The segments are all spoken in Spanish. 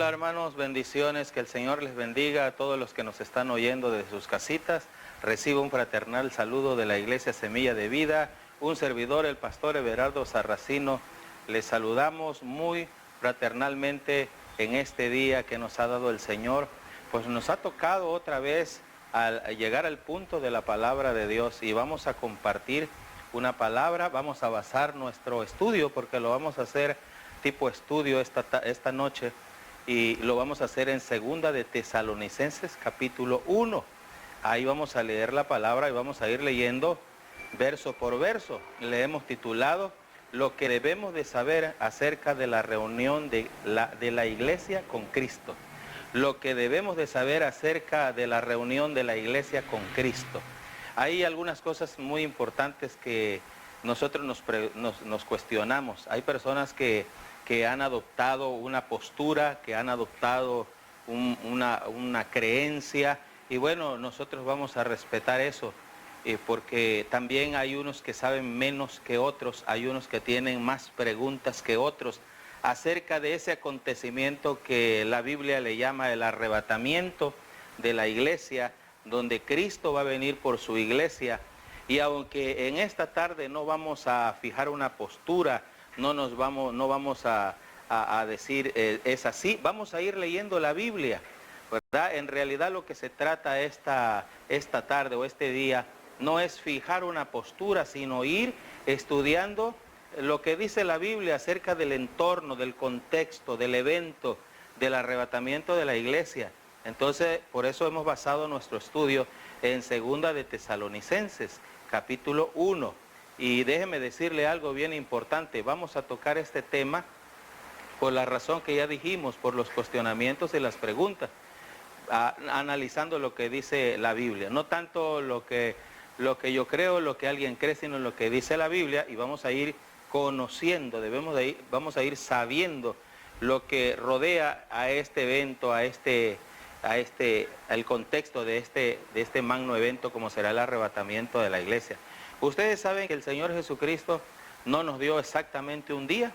Hola hermanos, bendiciones, que el Señor les bendiga a todos los que nos están oyendo desde sus casitas. Recibo un fraternal saludo de la Iglesia Semilla de Vida, un servidor, el pastor Everardo Sarracino. Les saludamos muy fraternalmente en este día que nos ha dado el Señor, pues nos ha tocado otra vez al llegar al punto de la palabra de Dios y vamos a compartir una palabra, vamos a basar nuestro estudio porque lo vamos a hacer tipo estudio esta noche. Y lo vamos a hacer en Segunda de Tesalonicenses, capítulo 1. Ahí vamos a leer la palabra y vamos a ir leyendo verso por verso. Le hemos titulado Lo que debemos de saber acerca de la reunión de la iglesia con Cristo. Lo que debemos de saber acerca de la reunión de la iglesia con Cristo. Hay algunas cosas muy importantes que nosotros nos cuestionamos. Hay personas que han adoptado una postura, que han adoptado una creencia, y bueno, nosotros vamos a respetar eso, porque también hay unos que saben menos que otros, hay unos que tienen más preguntas que otros acerca de ese acontecimiento que la Biblia le llama el arrebatamiento de la iglesia, donde Cristo va a venir por su iglesia. Y aunque en esta tarde no vamos a fijar una postura, no vamos a decir es así, vamos a ir leyendo la Biblia, ¿verdad? En realidad lo que se trata esta tarde o este día no es fijar una postura, sino ir estudiando lo que dice la Biblia acerca del entorno, del contexto, del evento, del arrebatamiento de la iglesia. Entonces, por eso hemos basado nuestro estudio en Segunda de Tesalonicenses, capítulo 1. Y déjeme decirle algo bien importante, vamos a tocar este tema por la razón que ya dijimos, por los cuestionamientos y las preguntas, analizando lo que dice la Biblia, no tanto lo que yo creo, lo que alguien cree, sino lo que dice la Biblia, y vamos a ir conociendo, vamos a ir sabiendo lo que rodea a este evento, el contexto de este magno evento como será el arrebatamiento de la iglesia. Ustedes saben que el Señor Jesucristo no nos dio exactamente un día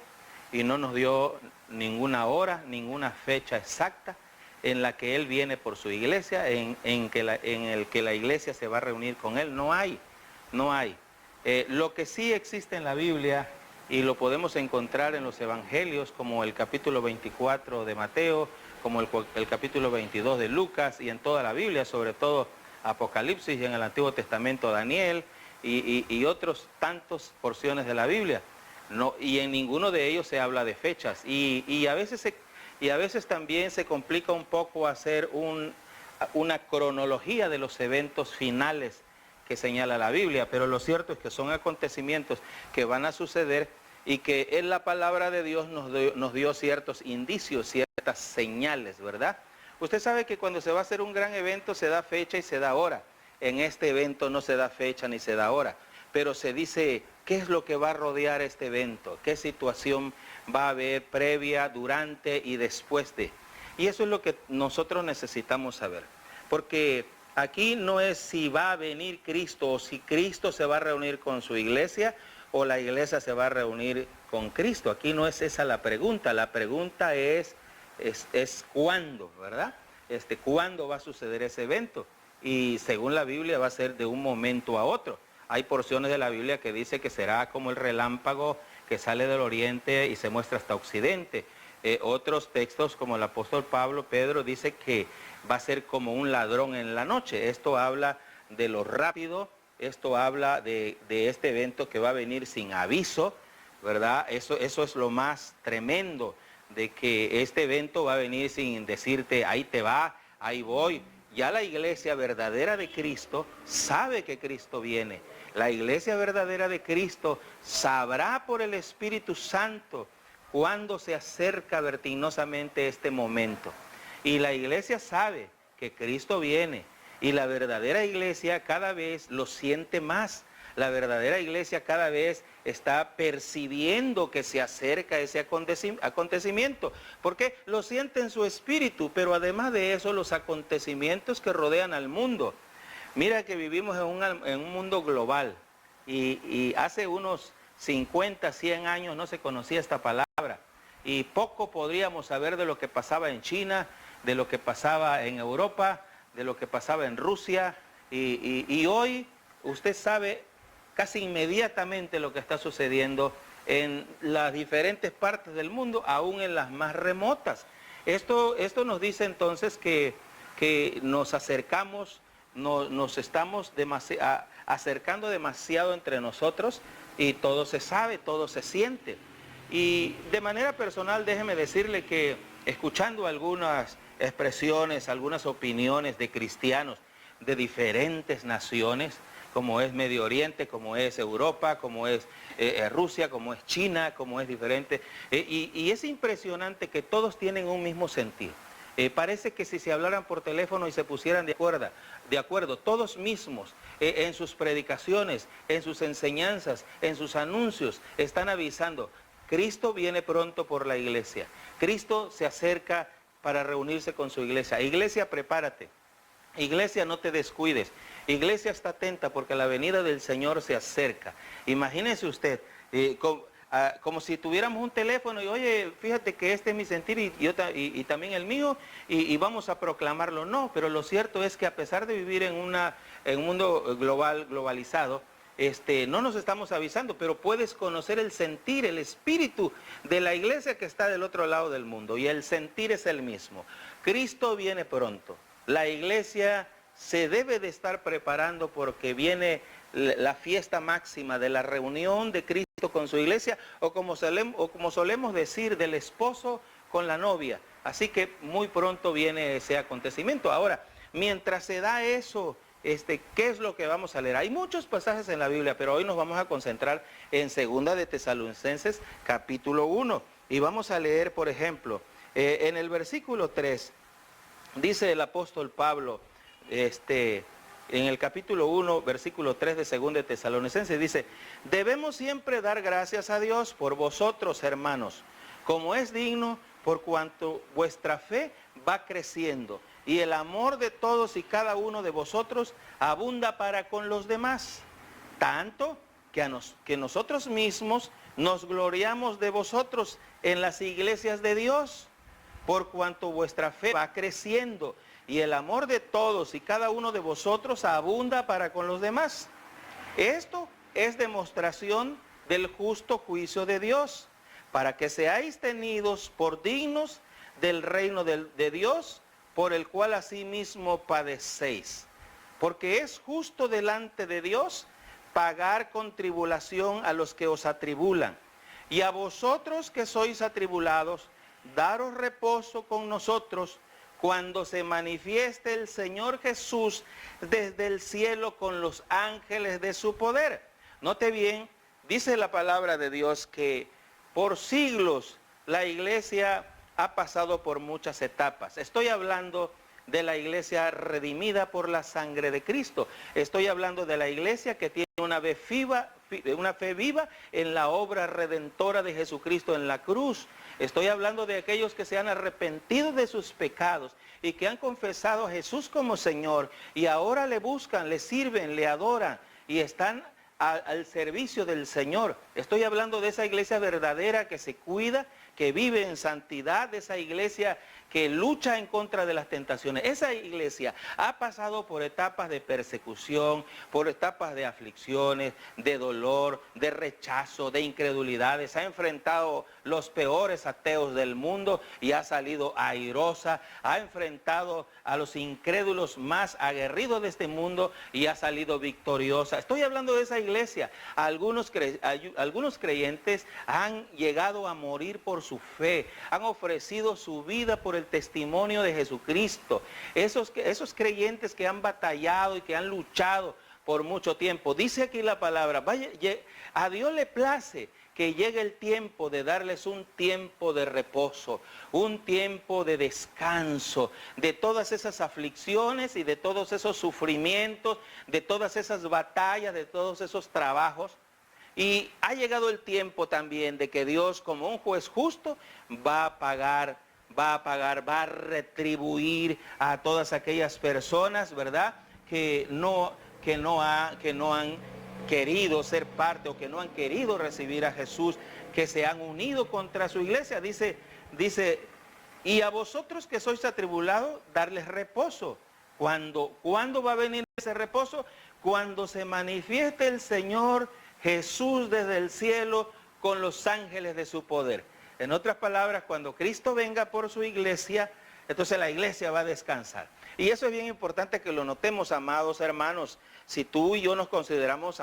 y no nos dio ninguna hora, ninguna fecha exacta en la que Él viene por su iglesia, en el que la iglesia se va a reunir con Él. No hay. Lo que sí existe en la Biblia, y lo podemos encontrar en los evangelios, como el capítulo 24 de Mateo, como el capítulo 22 de Lucas, y en toda la Biblia, sobre todo Apocalipsis, y en el Antiguo Testamento Daniel, y otros tantos porciones de la Biblia. No, y en ninguno de ellos se habla de fechas, y a veces también se complica un poco hacer una cronología de los eventos finales que señala la Biblia, pero lo cierto es que son acontecimientos que van a suceder y que en la palabra de Dios nos dio ciertos indicios, ciertas señales, ¿verdad? Usted sabe que cuando se va a hacer un gran evento se da fecha y se da hora. En este evento no se da fecha ni se da hora, pero se dice qué es lo que va a rodear este evento, qué situación va a haber previa, durante y después de. Y eso es lo que nosotros necesitamos saber, porque aquí no es si va a venir Cristo o si Cristo se va a reunir con su iglesia o la iglesia se va a reunir con Cristo. Aquí no es esa la pregunta es cuándo, ¿verdad? ¿Cuándo va a suceder ese evento? Y según la Biblia va a ser de un momento a otro. Hay porciones de la Biblia que dice que será como el relámpago que sale del oriente y se muestra hasta occidente. Otros textos como el apóstol Pedro dice que va a ser como un ladrón en la noche. Esto habla de lo rápido, esto habla de este evento que va a venir sin aviso, ¿verdad? Eso es lo más tremendo, de que este evento va a venir sin decirte, ahí te va, ahí voy. Ya la iglesia verdadera de Cristo sabe que Cristo viene. La iglesia verdadera de Cristo sabrá por el Espíritu Santo cuándo se acerca vertiginosamente este momento. Y la iglesia sabe que Cristo viene. Y la verdadera iglesia cada vez lo siente más. La verdadera iglesia cada vez está percibiendo que se acerca ese acontecimiento, porque lo siente en su espíritu, pero además de eso los acontecimientos que rodean al mundo. Mira que vivimos en un mundo global y hace unos 50, 100 años no se conocía esta palabra. y poco podríamos saber de lo que pasaba en China, de lo que pasaba en Europa, de lo que pasaba en Rusia, y hoy usted sabe casi inmediatamente lo que está sucediendo en las diferentes partes del mundo, aún en las más remotas. Esto nos dice entonces que nos acercamos, nos estamos acercando demasiado entre nosotros, y todo se sabe, todo se siente. Y de manera personal, déjeme decirle que escuchando algunas expresiones, algunas opiniones de cristianos de diferentes naciones, como es Medio Oriente, como es Europa, como es Rusia, como es China, como es diferente, y es impresionante que todos tienen un mismo sentir. Parece que si se hablaran por teléfono y se pusieran de acuerdo todos mismos, en sus predicaciones, en sus enseñanzas, en sus anuncios, están avisando: Cristo viene pronto por la iglesia. Cristo se acerca para reunirse con su iglesia. Iglesia, prepárate. Iglesia, no te descuides. Iglesia, está atenta porque la venida del Señor se acerca. Imagínese usted, como si tuviéramos un teléfono y oye, fíjate que este es mi sentir y también el mío, y vamos a proclamarlo. No, pero lo cierto es que a pesar de vivir en un mundo globalizado, no nos estamos avisando, pero puedes conocer el sentir, el espíritu de la iglesia que está del otro lado del mundo, y el sentir es el mismo. Cristo viene pronto. La iglesia se debe de estar preparando porque viene la fiesta máxima de la reunión de Cristo con su iglesia, o como solemos decir, del esposo con la novia. Así que muy pronto viene ese acontecimiento. Ahora, mientras se da eso, ¿qué es lo que vamos a leer? Hay muchos pasajes en la Biblia, pero hoy nos vamos a concentrar en 2 de Tesalonicenses, capítulo 1. Y vamos a leer, por ejemplo, en el versículo 3, dice el apóstol Pablo, en el capítulo 1, versículo 3 de 2 de Tesalonicenses, dice: debemos siempre dar gracias a Dios por vosotros, hermanos, como es digno, por cuanto vuestra fe va creciendo, y el amor de todos y cada uno de vosotros abunda para con los demás, tanto que nosotros mismos nos gloriamos de vosotros en las iglesias de Dios, por cuanto vuestra fe va creciendo, y el amor de todos y cada uno de vosotros abunda para con los demás. Esto es demostración del justo juicio de Dios, para que seáis tenidos por dignos del reino de Dios, por el cual asimismo padecéis. Porque es justo delante de Dios pagar con tribulación a los que os atribulan, y a vosotros que sois atribulados, daros reposo con nosotros, cuando se manifieste el Señor Jesús desde el cielo con los ángeles de su poder. Note bien, dice la palabra de Dios que por siglos la iglesia ha pasado por muchas etapas. Estoy hablando de la iglesia redimida por la sangre de Cristo. Estoy hablando de la iglesia que tiene una fe viva en la obra redentora de Jesucristo en la cruz. Estoy hablando de aquellos que se han arrepentido de sus pecados y que han confesado a Jesús como Señor, y ahora le buscan, le sirven, le adoran y están al servicio del Señor. Estoy hablando de esa iglesia verdadera que se cuida, que vive en santidad, de esa iglesia que lucha en contra de las tentaciones. Esa iglesia ha pasado por etapas de persecución, por etapas de aflicciones, de dolor, de rechazo, de incredulidades. Ha enfrentado los peores ateos del mundo y ha salido airosa. Ha enfrentado a los incrédulos más aguerridos de este mundo y ha salido victoriosa. Estoy hablando de esa iglesia. Algunos creyentes han llegado a morir por su fe, han ofrecido su vida por el testimonio de Jesucristo. Esos creyentes que han batallado y que han luchado por mucho tiempo. Dice aquí la palabra, a Dios le place que llegue el tiempo de darles un tiempo de reposo, un tiempo de descanso, de todas esas aflicciones y de todos esos sufrimientos, de todas esas batallas, de todos esos trabajos. Y ha llegado el tiempo también de que Dios, como un juez justo, va a retribuir a todas aquellas personas, ¿verdad?, que no han querido ser parte o que no han querido recibir a Jesús, que se han unido contra su iglesia. Dice, y a vosotros que sois atribulados, darles reposo. ¿Cuándo va a venir ese reposo? Cuando se manifieste el Señor Jesús desde el cielo con los ángeles de su poder. En otras palabras, cuando Cristo venga por su iglesia, entonces la iglesia va a descansar. Y eso es bien importante que lo notemos, amados hermanos. Si tú y yo nos consideramos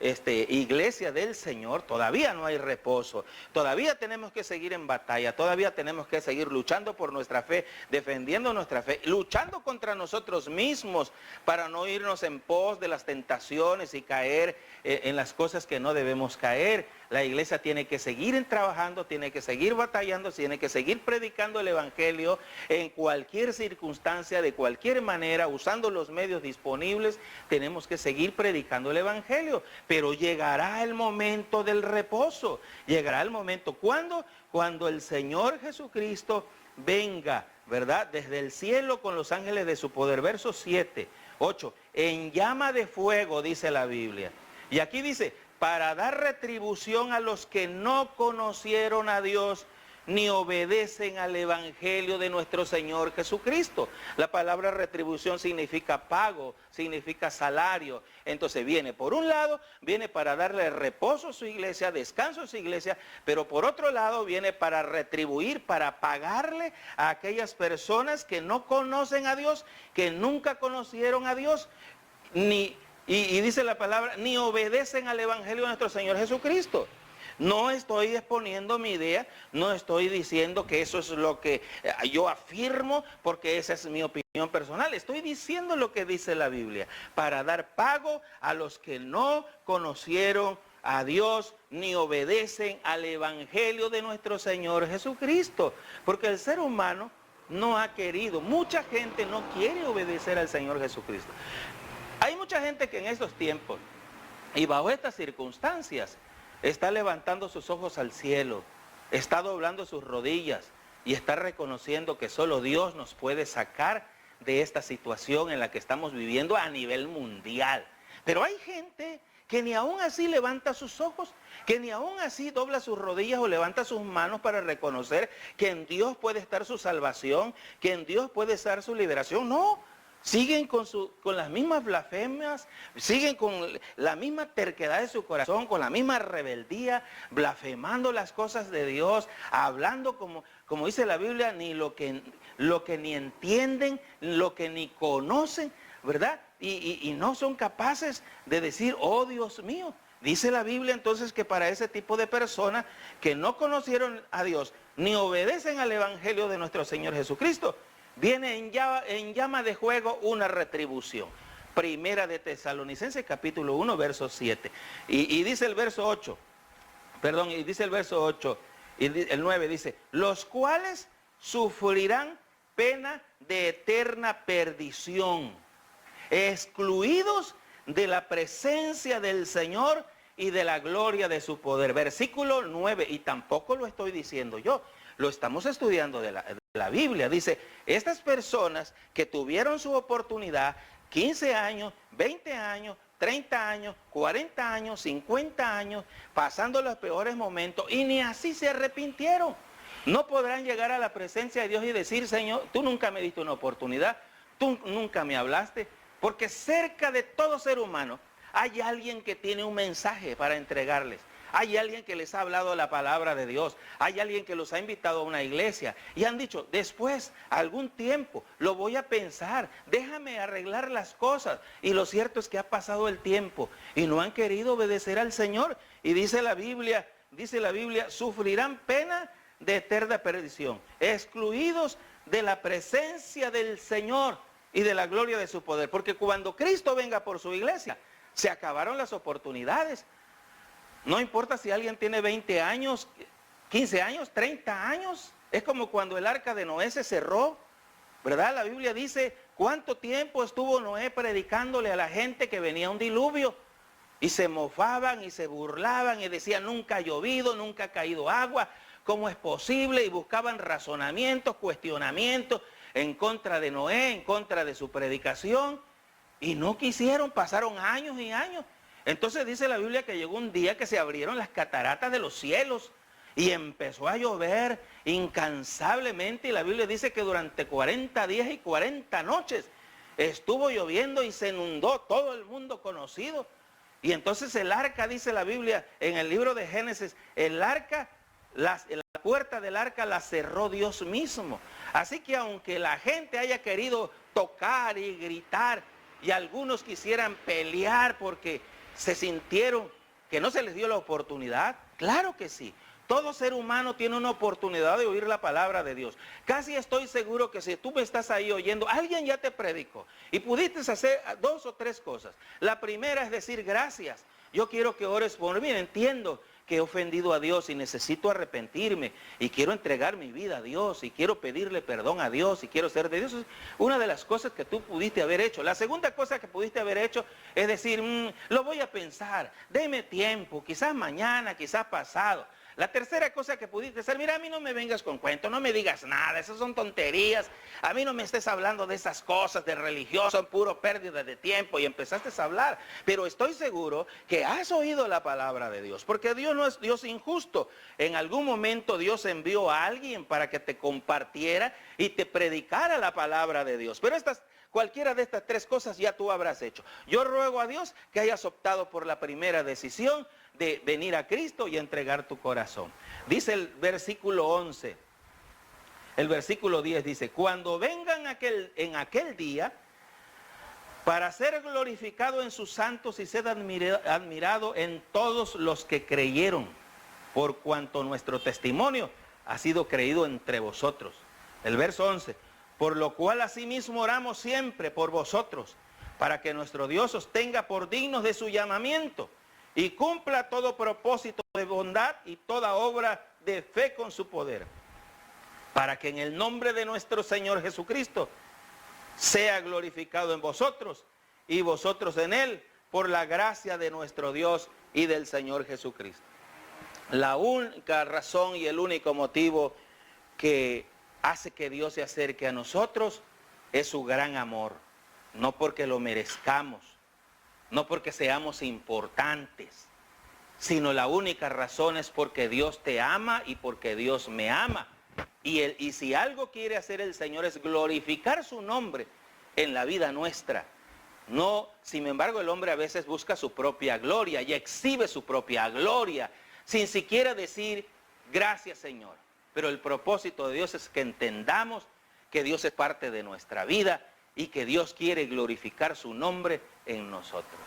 iglesia del Señor, todavía no hay reposo. Todavía tenemos que seguir en batalla. Todavía tenemos que seguir luchando por nuestra fe, defendiendo nuestra fe, luchando contra nosotros mismos para no irnos en pos de las tentaciones y caer en las cosas que no debemos caer. La iglesia tiene que seguir trabajando, tiene que seguir batallando, tiene que seguir predicando el evangelio en cualquier circunstancia, de cualquier manera, usando los medios disponibles. Tenemos que seguir predicando el evangelio, pero llegará el momento del reposo. Llegará el momento, ¿cuándo? Cuando el Señor Jesucristo venga, ¿verdad? Desde el cielo con los ángeles de su poder. Versos 7, 8, en llama de fuego, dice la Biblia. Y aquí dice, para dar retribución a los que no conocieron a Dios ni obedecen al evangelio de nuestro Señor Jesucristo. La palabra retribución significa pago, significa salario. Entonces viene, por un lado, viene para darle reposo a su iglesia, descanso a su iglesia, pero por otro lado viene para retribuir, para pagarle a aquellas personas que no conocen a Dios, que nunca conocieron a Dios, y dice la palabra, ni obedecen al evangelio de nuestro Señor Jesucristo. No estoy exponiendo mi idea, no estoy diciendo que eso es lo que yo afirmo, porque esa es mi opinión personal. Estoy diciendo lo que dice la Biblia, para dar pago a los que no conocieron a Dios ni obedecen al evangelio de nuestro Señor Jesucristo. Porque el ser humano no ha querido, mucha gente no quiere obedecer al Señor Jesucristo. Hay mucha gente que en estos tiempos y bajo estas circunstancias está levantando sus ojos al cielo, está doblando sus rodillas y está reconociendo que solo Dios nos puede sacar de esta situación en la que estamos viviendo a nivel mundial. Pero hay gente que ni aún así levanta sus ojos, que ni aún así dobla sus rodillas o levanta sus manos para reconocer que en Dios puede estar su salvación, que en Dios puede estar su liberación. No. Siguen con las mismas blasfemias, siguen con la misma terquedad de su corazón, con la misma rebeldía, blasfemando las cosas de Dios, hablando como dice la Biblia, ni lo que ni entienden, lo que ni conocen, ¿verdad? Y no son capaces de decir, oh Dios mío. Dice la Biblia entonces que para ese tipo de personas que no conocieron a Dios, ni obedecen al evangelio de nuestro Señor Jesucristo, viene en llama de fuego una retribución. Primera de Tesalonicenses capítulo 1, verso 7. Y dice el verso 8, y dice el verso 8, y el 9 dice, los cuales sufrirán pena de eterna perdición, excluidos de la presencia del Señor y de la gloria de su poder. Versículo 9, y tampoco lo estoy diciendo yo, lo estamos estudiando de la Biblia. Dice, estas personas que tuvieron su oportunidad, 15 años, 20 años, 30 años, 40 años, 50 años, pasando los peores momentos, y ni así se arrepintieron, no podrán llegar a la presencia de Dios y decir, Señor, tú nunca me diste una oportunidad, tú nunca me hablaste, porque cerca de todo ser humano hay alguien que tiene un mensaje para entregarles. Hay alguien que les ha hablado la palabra de Dios. Hay alguien que los ha invitado a una iglesia. Y han dicho, después, algún tiempo, lo voy a pensar. Déjame arreglar las cosas. Y lo cierto es que ha pasado el tiempo. Y no han querido obedecer al Señor. Y dice la Biblia, sufrirán pena de eterna perdición. Excluidos de la presencia del Señor y de la gloria de su poder. Porque cuando Cristo venga por su iglesia, se acabaron las oportunidades. No importa si alguien tiene 20 años, 15 años, 30 años. Es como cuando el arca de Noé se cerró, ¿verdad? La Biblia dice cuánto tiempo estuvo Noé predicándole a la gente que venía un diluvio. Y se mofaban y se burlaban y decían, nunca ha llovido, nunca ha caído agua. ¿Cómo es posible? Y buscaban razonamientos, cuestionamientos en contra de Noé, en contra de su predicación. Y no quisieron, pasaron años y años. Entonces dice la Biblia que llegó un día que se abrieron las cataratas de los cielos y empezó a llover incansablemente, y la Biblia dice que durante 40 días y 40 noches estuvo lloviendo y se inundó todo el mundo conocido. Y entonces el arca, dice la Biblia en el libro de Génesis, el arca, la puerta del arca la cerró Dios mismo. Así que aunque la gente haya querido tocar y gritar, y algunos quisieran pelear porque se sintieron que no se les dio la oportunidad, claro que sí. Todo ser humano tiene una oportunidad de oír la palabra de Dios. Casi estoy seguro que si tú me estás ahí oyendo, alguien ya te predicó y pudiste hacer 2 o 3 cosas. La primera es decir gracias. Yo quiero que ores por mí. Entiendo que he ofendido a Dios y necesito arrepentirme y quiero entregar mi vida a Dios y quiero pedirle perdón a Dios y quiero ser de Dios. Es una de las cosas que tú pudiste haber hecho. La segunda cosa que pudiste haber hecho es decir, lo voy a pensar, deme tiempo, quizás mañana, quizás pasado. La tercera cosa que pudiste hacer, mira, a mí no me vengas con cuentos, no me digas nada, esas son tonterías, a mí no me estés hablando de esas cosas de religión, son puro pérdida de tiempo, y empezaste a hablar. Pero estoy seguro que has oído la palabra de Dios, porque Dios no es Dios injusto. En algún momento Dios envió a alguien para que te compartiera y te predicara la palabra de Dios. Pero cualquiera de estas 3 cosas ya tú habrás hecho. Yo ruego a Dios que hayas optado por la primera decisión de venir a Cristo y entregar tu corazón. Dice el versículo 11, el versículo 10 dice, cuando vengan en aquel día, para ser glorificado en sus santos y ser admirado en todos los que creyeron, por cuanto nuestro testimonio ha sido creído entre vosotros. El verso 11, por lo cual asimismo oramos siempre por vosotros, para que nuestro Dios os tenga por dignos de su llamamiento, y cumpla todo propósito de bondad y toda obra de fe con su poder, para que en el nombre de nuestro Señor Jesucristo sea glorificado en vosotros y vosotros en Él, por la gracia de nuestro Dios y del Señor Jesucristo. La única razón y el único motivo que hace que Dios se acerque a nosotros es su gran amor, no porque lo merezcamos, no porque seamos importantes, sino la única razón es porque Dios te ama y porque Dios me ama. Y si algo quiere hacer el Señor es glorificar su nombre en la vida nuestra. No, sin embargo, el hombre a veces busca su propia gloria y exhibe su propia gloria, sin siquiera decir, gracias Señor. Pero el propósito de Dios es que entendamos que Dios es parte de nuestra vida y que Dios quiere glorificar su nombre en nosotros.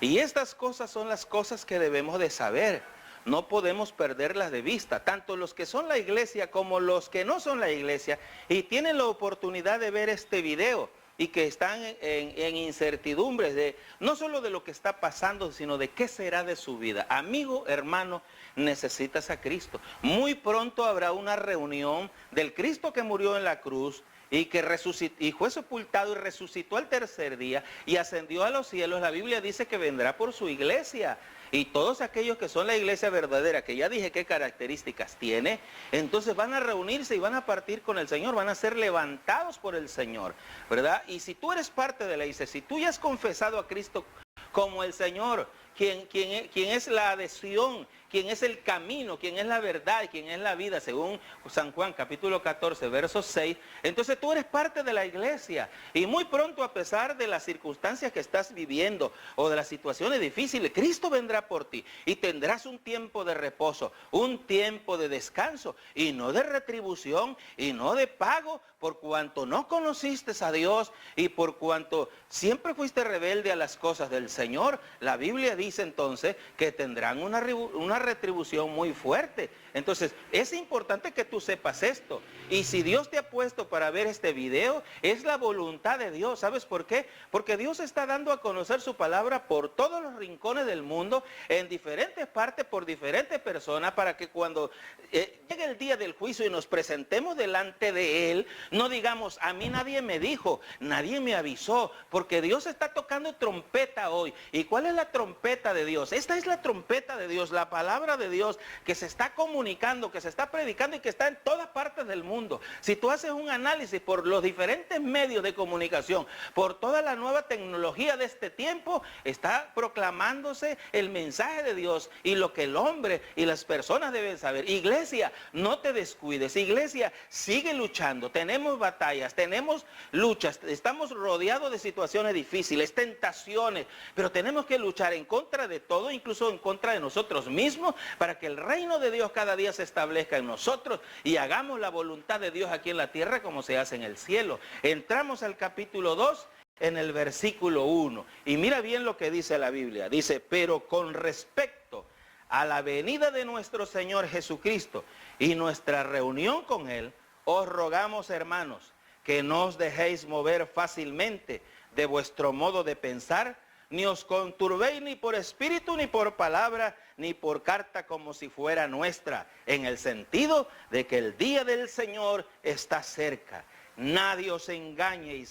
Y estas cosas son las cosas que debemos de saber. No podemos perderlas de vista, tanto los que son la iglesia como los que no son la iglesia y tienen la oportunidad de ver este video y que están en incertidumbres de no solo de lo que está pasando, sino de qué será de su vida. Amigo, hermano, necesitas a Cristo. Muy pronto habrá una reunión del Cristo que murió en la cruz y que resucitó, y fue sepultado y resucitó al tercer día y ascendió a los cielos. La Biblia dice que vendrá por su iglesia. Y todos aquellos que son la iglesia verdadera, que ya dije qué características tiene, entonces van a reunirse y van a partir con el Señor, van a ser levantados por el Señor, ¿verdad? Y si tú eres parte de la iglesia, si tú ya has confesado a Cristo como el Señor, quien es la adhesión, quien es el camino, quien es la verdad, quien es la vida, según San Juan capítulo 14, verso 6, entonces tú eres parte de la iglesia. Y muy pronto, a pesar de las circunstancias que estás viviendo o de las situaciones difíciles, Cristo vendrá por ti y tendrás un tiempo de reposo, un tiempo de descanso y no de retribución y no de pago, por cuanto no conociste a Dios y por cuanto siempre fuiste rebelde a las cosas del Señor. La Biblia dice entonces que tendrán una retribución muy fuerte. Entonces es importante que tú sepas esto. Y si Dios te ha puesto para ver este video, es la voluntad de Dios. ¿Sabes por qué? Porque Dios está dando a conocer su palabra por todos los rincones del mundo, en diferentes partes, por diferentes personas, para que cuando llegue el día del juicio y nos presentemos delante de Él, no digamos, a mí nadie me dijo, nadie me avisó, porque Dios está tocando trompeta hoy. ¿Y cuál es la trompeta trompeta de Dios. Esta es la trompeta de Dios, la palabra de Dios que se está comunicando, que se está predicando y que está en todas partes del mundo. Si tú haces un análisis por los diferentes medios de comunicación, por toda la nueva tecnología de este tiempo, está proclamándose el mensaje de Dios y lo que el hombre y las personas deben saber. Iglesia, no te descuides. Iglesia, sigue luchando. Tenemos batallas, tenemos luchas, estamos rodeados de situaciones difíciles, tentaciones, pero tenemos que luchar en contra de todo, incluso en contra de nosotros mismos, para que el reino de Dios cada día se establezca en nosotros y hagamos la voluntad de Dios aquí en la tierra como se hace en el cielo. Entramos al capítulo 2 en el versículo 1 y mira bien lo que dice la Biblia. Dice, pero con respecto a la venida de nuestro Señor Jesucristo y nuestra reunión con Él, os rogamos, hermanos, que no os dejéis mover fácilmente de vuestro modo de pensar, ni os conturbéis ni por espíritu, ni por palabra, ni por carta como si fuera nuestra, en el sentido de que el día del Señor está cerca. Nadie os engañe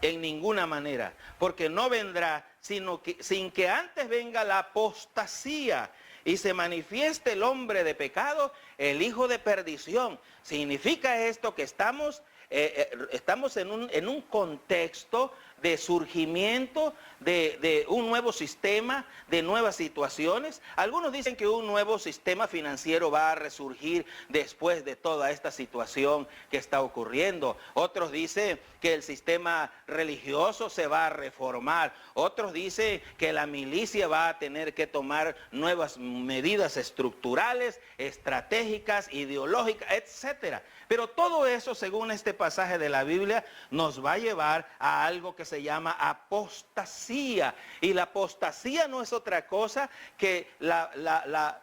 en ninguna manera, porque no vendrá sin que antes venga la apostasía y se manifieste el hombre de pecado, el hijo de perdición. Significa esto que estamos en un contexto de surgimiento de un nuevo sistema, de nuevas situaciones. Algunos dicen que un nuevo sistema financiero va a resurgir después de toda esta situación que está ocurriendo. Otros dicen que el sistema religioso se va a reformar. Otros dicen que la milicia va a tener que tomar nuevas medidas estructurales, estratégicas, ideológicas, etcétera. Pero todo eso, según este pasaje de la Biblia, nos va a llevar a algo que se llama apostasía. Y la apostasía no es otra cosa que la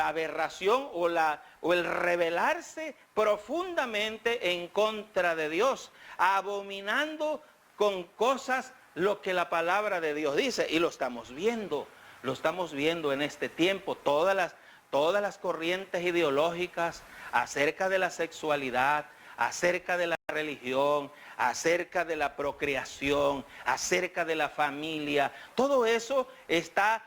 aberración o el rebelarse profundamente en contra de Dios, abominando con cosas lo que la palabra de Dios dice. Y lo estamos viendo en este tiempo, todas las corrientes ideológicas acerca de la sexualidad, acerca de la religión, acerca de la procreación, acerca de la familia. Todo eso está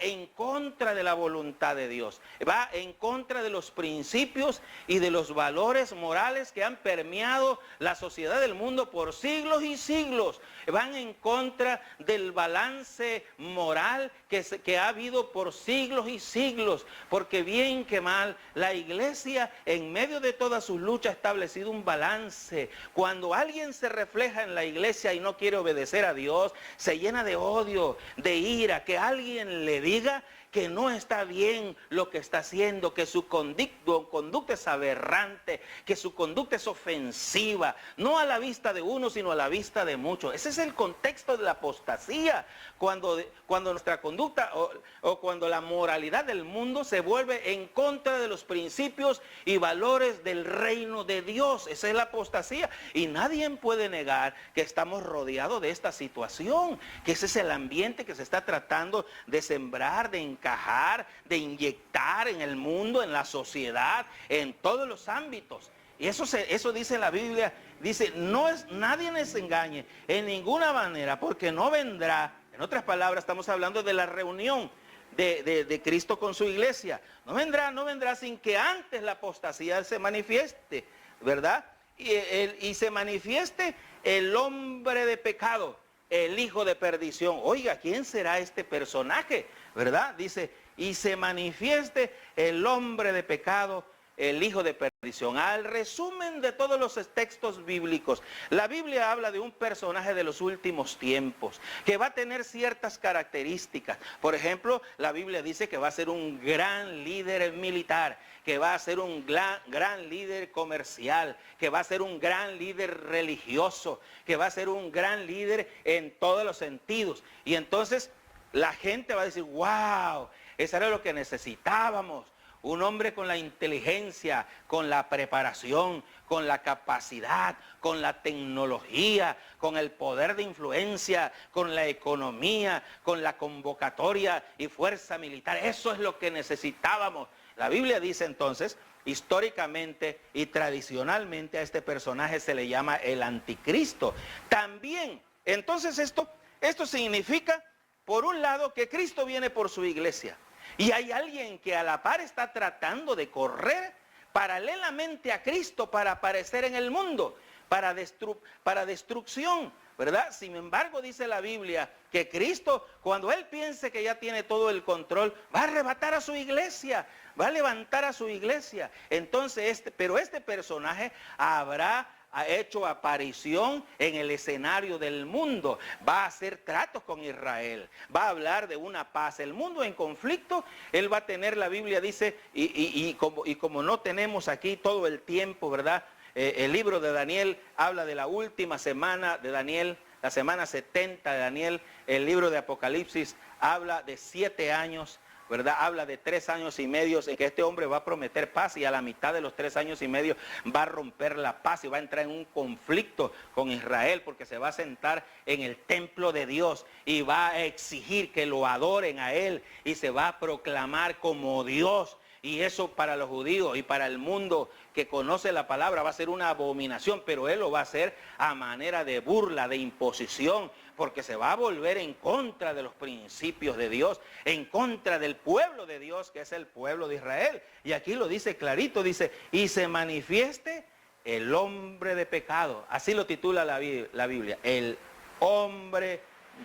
en contra de la voluntad de Dios. Va en contra de los principios y de los valores morales que han permeado la sociedad del mundo por siglos y siglos. Van en contra del balance moral que ha habido por siglos y siglos. Porque bien que mal, la iglesia en medio de todas sus luchas ha establecido un balance. Cuando alguien se refleja en la iglesia y no quiere obedecer a Dios, se llena de odio, de ira, que alguien le diga que no está bien lo que está haciendo, que su conducta es aberrante, que su conducta es ofensiva, no a la vista de uno, sino a la vista de muchos. Ese es el contexto de la apostasía, cuando nuestra conducta o cuando la moralidad del mundo se vuelve en contra de los principios y valores del reino de Dios. Esa es la apostasía y nadie puede negar que estamos rodeados de esta situación, que ese es el ambiente que se está tratando de sembrar, de encajar, de inyectar en el mundo, en la sociedad, en todos los ámbitos. Y eso dice la Biblia, dice, nadie les engañe en ninguna manera, porque no vendrá, en otras palabras, estamos hablando de la reunión de Cristo con su iglesia, no vendrá sin que antes la apostasía se manifieste, ¿verdad? Y se manifieste el hombre de pecado, el hijo de perdición. Oiga, ¿quién será este personaje? ¿Verdad? Dice, y se manifieste el hombre de pecado, el hijo de perdición. Al resumen de todos los textos bíblicos, la Biblia habla de un personaje de los últimos tiempos, que va a tener ciertas características. Por ejemplo, la Biblia dice que va a ser un gran líder militar, que va a ser un gran líder comercial, que va a ser un gran líder religioso, que va a ser un gran líder en todos los sentidos. Y entonces la gente va a decir, wow, eso era lo que necesitábamos. Un hombre con la inteligencia, con la preparación, con la capacidad, con la tecnología, con el poder de influencia, con la economía, con la convocatoria y fuerza militar. Eso es lo que necesitábamos. La Biblia dice entonces, históricamente y tradicionalmente a este personaje se le llama el anticristo. También, entonces esto significa por un lado, que Cristo viene por su iglesia. Y hay alguien que a la par está tratando de correr paralelamente a Cristo para aparecer en el mundo, para destrucción, ¿verdad? Sin embargo, dice la Biblia que Cristo, cuando Él piense que ya tiene todo el control, va a arrebatar a su iglesia, va a levantar a su iglesia. Entonces, pero este personaje ha hecho aparición en el escenario del mundo, va a hacer tratos con Israel, va a hablar de una paz. El mundo en conflicto, Él va a tener, la Biblia dice, y como no tenemos aquí todo el tiempo, ¿verdad? El libro de Daniel habla de la última semana de Daniel, la semana 70 de Daniel. El libro de Apocalipsis habla de 7 años, ¿verdad? Habla de 3 años y medio en que este hombre va a prometer paz, y a la mitad de los 3 años y medio va a romper la paz y va a entrar en un conflicto con Israel, porque se va a sentar en el templo de Dios y va a exigir que lo adoren a Él y se va a proclamar como Dios. Y eso para los judíos y para el mundo que conoce la palabra va a ser una abominación, pero Él lo va a hacer a manera de burla, de imposición, porque se va a volver en contra de los principios de Dios, en contra del pueblo de Dios, que es el pueblo de Israel. Y aquí lo dice clarito, dice, y se manifieste el hombre de pecado. Así lo titula la Biblia, el hombre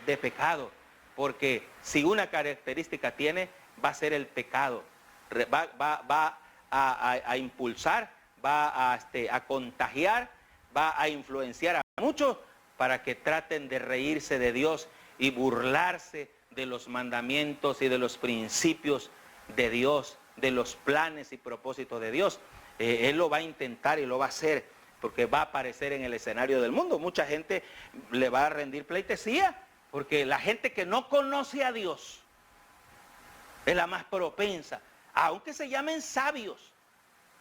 de pecado, porque si una característica tiene, va a ser el pecado. Va a impulsar, va a contagiar, va a influenciar a muchos para que traten de reírse de Dios y burlarse de los mandamientos y de los principios de Dios, de los planes y propósitos de Dios. Él lo va a intentar y lo va a hacer, porque va a aparecer en el escenario del mundo. Mucha gente le va a rendir pleitesía, porque la gente que no conoce a Dios es la más propensa. Aunque se llamen sabios,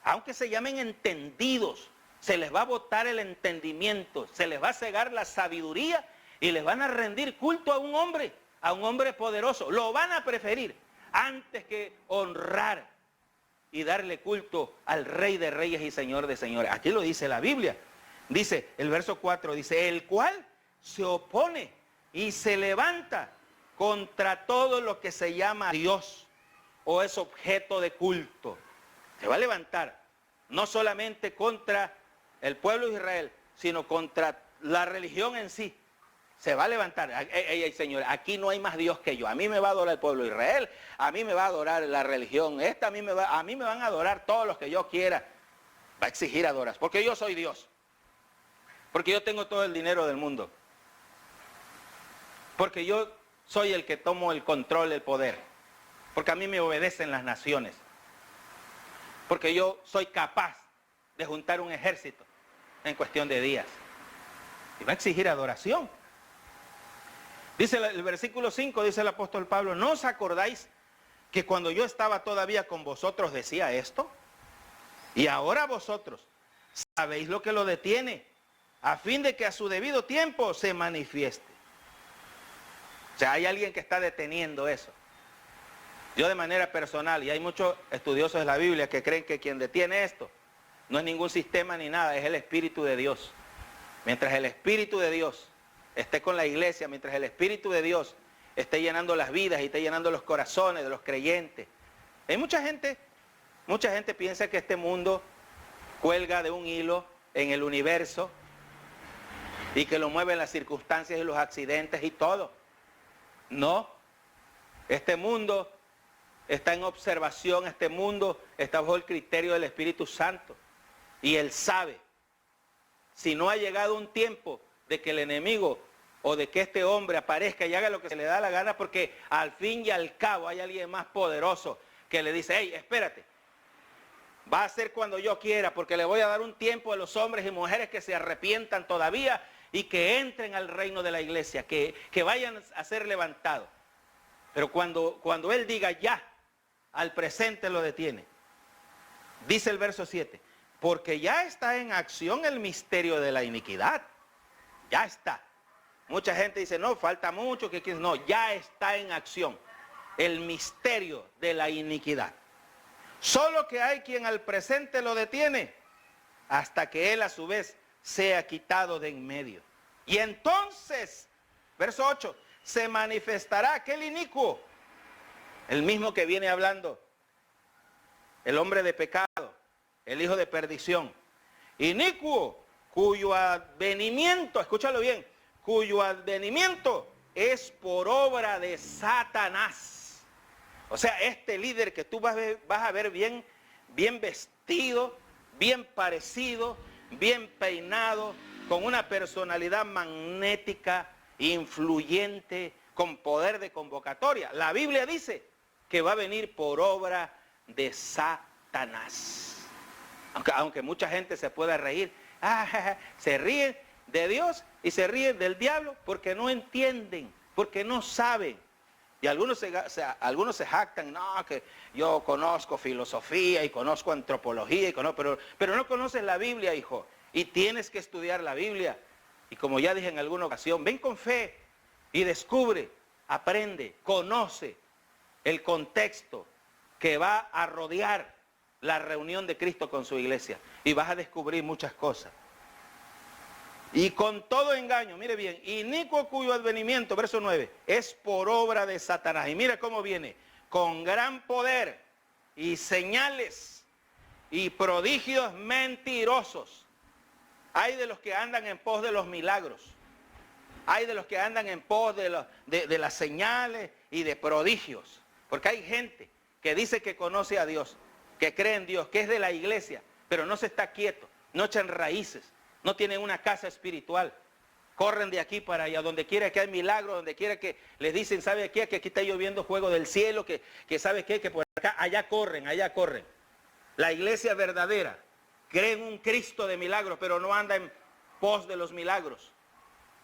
aunque se llamen entendidos, se les va a botar el entendimiento, se les va a cegar la sabiduría y les van a rendir culto a un hombre poderoso. Lo van a preferir antes que honrar y darle culto al Rey de Reyes y Señor de Señores. Aquí lo dice la Biblia. Dice, el verso 4 dice, el cual se opone y se levanta contra todo lo que se llama Dios o es objeto de culto. Se va a levantar, no solamente contra el pueblo de Israel, sino contra la religión en sí. Se va a levantar. Señor, aquí no hay más Dios que yo. A mí me va a adorar el pueblo de Israel, a mí me va a adorar la religión esta, a mí me van a adorar todos los que yo quiera. Va a exigir adoras, porque yo soy Dios. Porque yo tengo todo el dinero del mundo. Porque yo soy el que tomo el control, el poder. Porque a mí me obedecen las naciones. Porque yo soy capaz de juntar un ejército en cuestión de días. Y va a exigir adoración. Dice el versículo 5, dice el apóstol Pablo, ¿no os acordáis que cuando yo estaba todavía con vosotros decía esto? Y ahora vosotros sabéis lo que lo detiene, a fin de que a su debido tiempo se manifieste. O sea, hay alguien que está deteniendo eso. Yo de manera personal, y hay muchos estudiosos de la Biblia que creen que quien detiene esto no es ningún sistema ni nada, es el Espíritu de Dios. Mientras el Espíritu de Dios esté con la iglesia, mientras el Espíritu de Dios esté llenando las vidas y esté llenando los corazones de los creyentes. Hay mucha gente piensa que este mundo cuelga de un hilo en el universo y que lo mueven las circunstancias y los accidentes y todo. No, este mundo está en observación, este mundo está bajo el criterio del Espíritu Santo. Y Él sabe, si no ha llegado un tiempo de que el enemigo o de que este hombre aparezca y haga lo que se le da la gana, porque al fin y al cabo hay alguien más poderoso que le dice, hey, espérate, va a ser cuando yo quiera, porque le voy a dar un tiempo a los hombres y mujeres que se arrepientan todavía y que entren al reino de la iglesia, que vayan a ser levantados. Pero cuando Él diga ya, al presente lo detiene. Dice el verso 7, porque ya está en acción el misterio de la iniquidad. Ya está. Mucha gente dice, no, falta mucho, no, ya está en acción el misterio de la iniquidad. Solo que hay quien al presente lo detiene hasta que él a su vez sea quitado de en medio. Y entonces, verso 8, se manifestará aquel inicuo, el mismo que viene hablando, el hombre de pecado, el hijo de perdición. Inicuo, cuyo advenimiento, escúchalo bien, cuyo advenimiento es por obra de Satanás. O sea, este líder que tú vas a ver bien vestido, bien parecido, bien peinado, con una personalidad magnética, influyente, con poder de convocatoria. La Biblia dice que va a venir por obra de Satanás. Aunque mucha gente se pueda reír, se ríen de Dios y se ríen del diablo porque no entienden, porque no saben. Y algunos se jactan, no, que yo conozco filosofía y conozco antropología, pero no conoces la Biblia, hijo. Y tienes que estudiar la Biblia. Y como ya dije en alguna ocasión, ven con fe y descubre, aprende, conoce el contexto que va a rodear la reunión de Cristo con su iglesia. Y vas a descubrir muchas cosas. Y con todo engaño, mire bien, inicuo cuyo advenimiento, verso 9, es por obra de Satanás. Y mira cómo viene, con gran poder y señales y prodigios mentirosos. Hay de los que andan en pos de los milagros. Hay de los que andan en pos de las señales y de prodigios. Porque hay gente que dice que conoce a Dios, que cree en Dios, que es de la iglesia, pero no se está quieto, no echan raíces. No tienen una casa espiritual. Corren de aquí para allá, donde quiera que hay milagros, donde quiera que les dicen, ¿sabe qué? Que aquí está lloviendo fuego del cielo, que ¿sabe qué? Que por acá, allá corren, allá corren. La iglesia verdadera cree en un Cristo de milagros, pero no anda en pos de los milagros.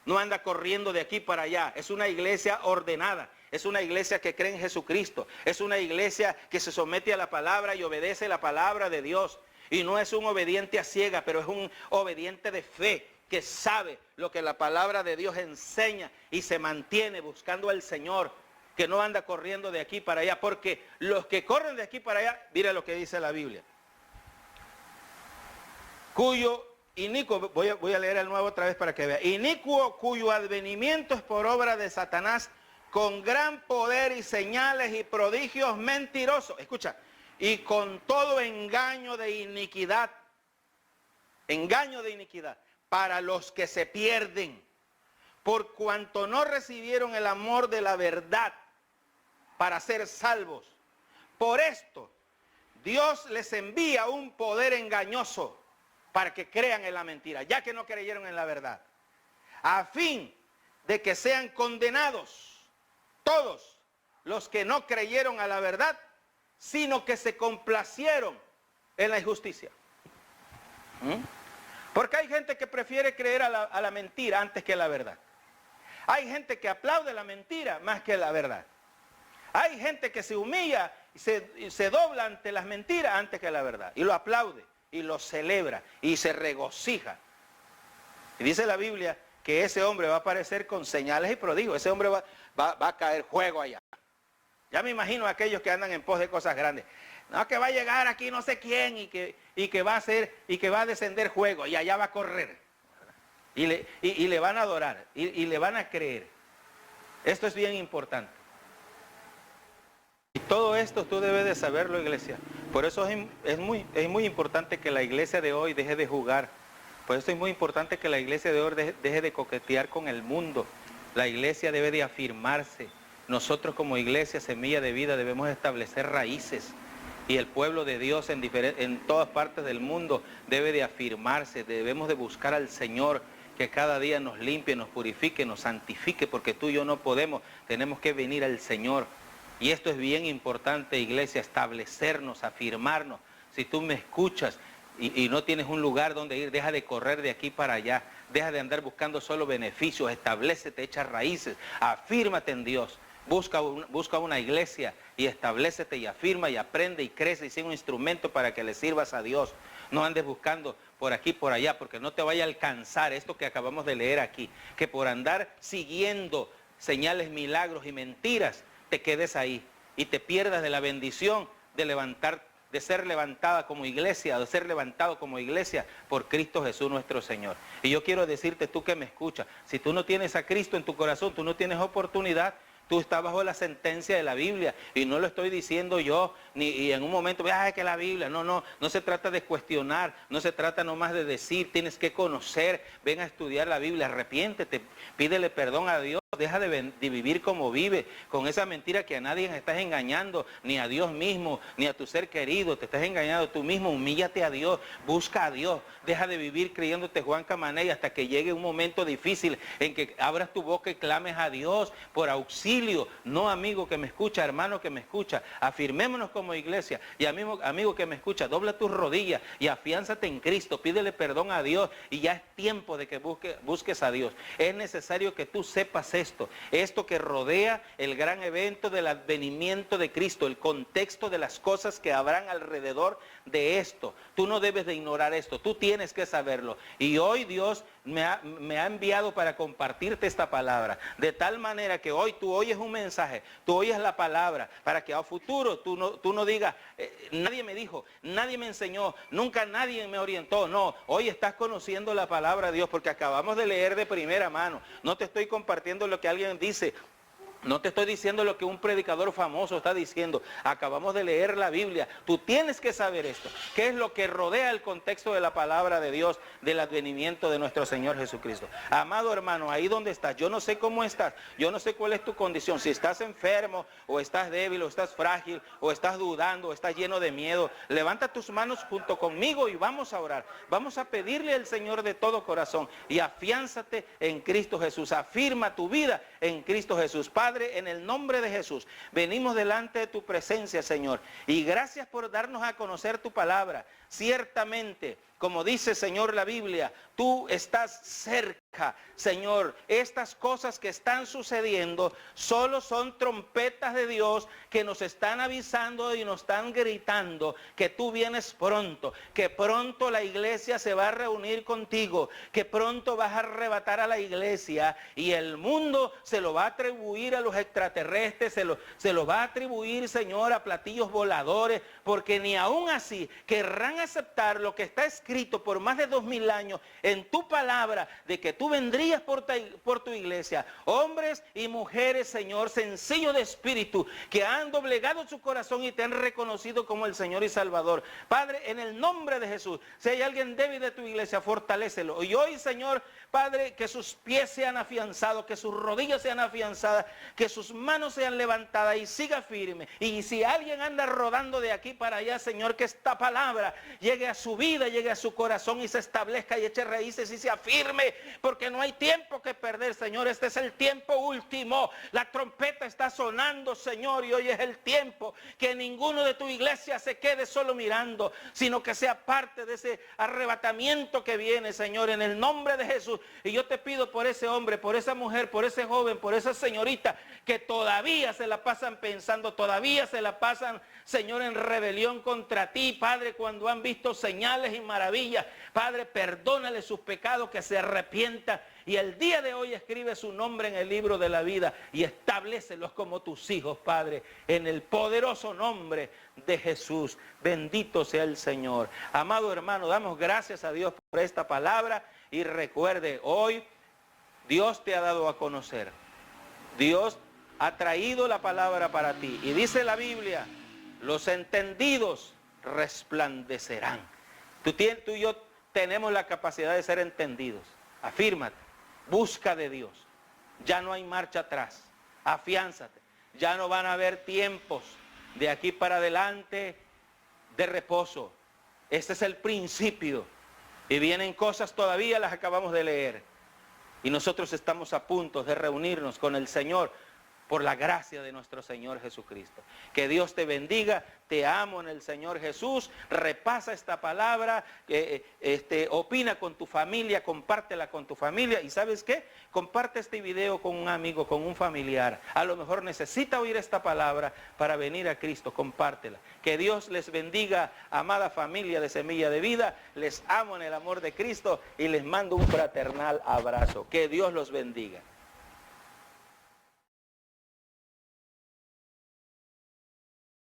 No anda corriendo de aquí para allá. Es una iglesia ordenada. Es una iglesia que cree en Jesucristo. Es una iglesia que se somete a la palabra y obedece la palabra de Dios. Y no es un obediente a ciega, pero es un obediente de fe que sabe lo que la palabra de Dios enseña y se mantiene buscando al Señor, que no anda corriendo de aquí para allá, porque los que corren de aquí para allá, mira lo que dice la Biblia. Cuyo inicuo, voy a leer el nuevo otra vez para que vea. Inicuo cuyo advenimiento es por obra de Satanás, con gran poder y señales y prodigios mentirosos. Escucha. Y con todo engaño de iniquidad, para los que se pierden, por cuanto no recibieron el amor de la verdad para ser salvos. Por esto, Dios les envía un poder engañoso para que crean en la mentira, ya que no creyeron en la verdad, a fin de que sean condenados todos los que no creyeron a la verdad, sino que se complacieron en la injusticia. Porque hay gente que prefiere creer a la mentira antes que a la verdad. Hay gente que aplaude la mentira más que la verdad. Hay gente que se humilla y se dobla ante las mentiras antes que la verdad. Y lo aplaude, y lo celebra, y se regocija. Y dice la Biblia que ese hombre va a aparecer con señales y prodigios. Ese hombre va a caer fuego allá. Ya me imagino a aquellos que andan en pos de cosas grandes. No, que va a llegar aquí no sé quién y que va a descender fuego y allá va a correr. Y le van a adorar y le van a creer. Esto es bien importante. Y todo esto tú debes de saberlo, iglesia. Por eso es muy importante que la iglesia de hoy deje de jugar. Por eso es muy importante que la iglesia de hoy deje de coquetear con el mundo. La iglesia debe de afirmarse. Nosotros como iglesia Semilla de Vida debemos establecer raíces y el pueblo de Dios en todas partes del mundo debe de afirmarse. Debemos de buscar al Señor que cada día nos limpie, nos purifique, nos santifique, porque tú y yo no podemos, tenemos que venir al Señor. Y esto es bien importante, iglesia, establecernos, afirmarnos. Si tú me escuchas y no tienes un lugar donde ir, deja de correr de aquí para allá, deja de andar buscando solo beneficios, establécete, echa raíces, afírmate en Dios. Busca una iglesia y establécete y afirma y aprende y crece y sea un instrumento para que le sirvas a Dios. No andes buscando por aquí, por allá, porque no te vaya a alcanzar esto que acabamos de leer aquí. Que por andar siguiendo señales, milagros y mentiras, te quedes ahí y te pierdas de la bendición de de ser levantada como iglesia, de ser levantado como iglesia por Cristo Jesús nuestro Señor. Y yo quiero decirte, tú que me escuchas, si tú no tienes a Cristo en tu corazón, tú no tienes oportunidad. Tú estás bajo la sentencia de la Biblia, y no lo estoy diciendo yo, y en un momento, que la Biblia, no se trata de cuestionar, no se trata nomás de decir, tienes que conocer, ven a estudiar la Biblia, arrepiéntete, pídele perdón a Dios, deja de vivir como vive, con esa mentira que a nadie estás engañando, ni a Dios mismo, ni a tu ser querido, te estás engañando tú mismo, humíllate a Dios, busca a Dios, deja de vivir creyéndote Juan Camaney hasta que llegue un momento difícil en que abras tu boca y clames a Dios por auxilio. No, amigo que me escucha, hermano que me escucha, afirmémonos como iglesia, y amigo que me escucha, dobla tus rodillas y afiánzate en Cristo, pídele perdón a Dios, y ya es tiempo de que busques a Dios. Es necesario que tú sepas esto que rodea el gran evento del advenimiento de Cristo, el contexto de las cosas que habrán alrededor de esto. Tú no debes de ignorar esto, tú tienes que saberlo. Y hoy Dios me ha enviado para compartirte esta palabra, de tal manera que hoy tú oyes un mensaje, tú oyes la palabra, para que a futuro tú no digas, nadie me dijo, nadie me enseñó, nunca nadie me orientó. No, hoy estás conociendo la palabra de Dios, porque acabamos de leer de primera mano. No te estoy compartiendo lo que alguien dice, no te estoy diciendo lo que un predicador famoso está diciendo. Acabamos de leer la Biblia. Tú tienes que saber esto. ¿Qué es lo que rodea el contexto de la palabra de Dios, del advenimiento de nuestro Señor Jesucristo? Amado hermano, ahí donde estás, yo no sé cómo estás, yo no sé cuál es tu condición. Si estás enfermo, o estás débil, o estás frágil, o estás dudando, o estás lleno de miedo, levanta tus manos junto conmigo y vamos a orar. Vamos a pedirle al Señor de todo corazón, y afiánzate en Cristo Jesús. Afirma tu vida en Cristo Jesús. Padre, en el nombre de Jesús, venimos delante de tu presencia, Señor, y gracias por darnos a conocer tu palabra. Ciertamente, como dice, Señor, la Biblia, tú estás cerca, Señor. Estas cosas que están sucediendo solo son trompetas de Dios que nos están avisando y nos están gritando que tú vienes pronto, que pronto la iglesia se va a reunir contigo, que pronto vas a arrebatar a la iglesia, y el mundo se lo va a atribuir a los extraterrestres, se lo va a atribuir, Señor, a platillos voladores, porque ni aún así querrán aceptar lo que está escrito por más de 2000 años en tu palabra, de que tú vendrías por tu iglesia, hombres y mujeres, Señor, sencillos de espíritu, que han doblegado su corazón y te han reconocido como el Señor y Salvador. Padre, en el nombre de Jesús, si hay alguien débil de tu iglesia, fortalécelo. Y hoy, Señor, Padre, que sus pies sean afianzados, que sus rodillas sean afianzadas, que sus manos sean levantadas y siga firme. Y si alguien anda rodando de aquí para allá, Señor, que esta palabra llegue a su vida, llegue a su corazón y se establezca y eche raíces y se afirme, porque no hay tiempo que perder, Señor. Este es el tiempo último. La trompeta está sonando, Señor, y hoy es el tiempo que ninguno de tu iglesia se quede solo mirando, sino que sea parte de ese arrebatamiento que viene, Señor, en el nombre de Jesús. Y yo te pido por ese hombre, por esa mujer, por ese joven, por esa señorita que todavía se la pasan pensando, todavía se la pasan, Señor, en rebelión contra ti, Padre, cuando han visto señales y maravillas. Padre, perdónale sus pecados, que se arrepienta, y el día de hoy escribe su nombre en el libro de la vida y establécelos como tus hijos, Padre, en el poderoso nombre de Jesús. Bendito sea el Señor. Amado hermano, damos gracias a Dios por esta palabra, y recuerde, hoy Dios te ha dado a conocer. Dios ha traído la palabra para ti, y dice la Biblia, los entendidos resplandecerán. Tú y yo tenemos la capacidad de ser entendidos. Afírmate, busca de Dios. Ya no hay marcha atrás. Afiánzate. Ya no van a haber tiempos de aquí para adelante de reposo. Este es el principio. Y vienen cosas, todavía las acabamos de leer. Y nosotros estamos a punto de reunirnos con el Señor por la gracia de nuestro Señor Jesucristo. Que Dios te bendiga. Te amo en el Señor Jesús. Repasa esta palabra, opina con tu familia, compártela con tu familia. ¿Y sabes qué? Comparte este video con un amigo, con un familiar. A lo mejor necesita oír esta palabra para venir a Cristo. Compártela. Que Dios les bendiga, amada familia de Semilla de Vida. Les amo en el amor de Cristo y les mando un fraternal abrazo. Que Dios los bendiga.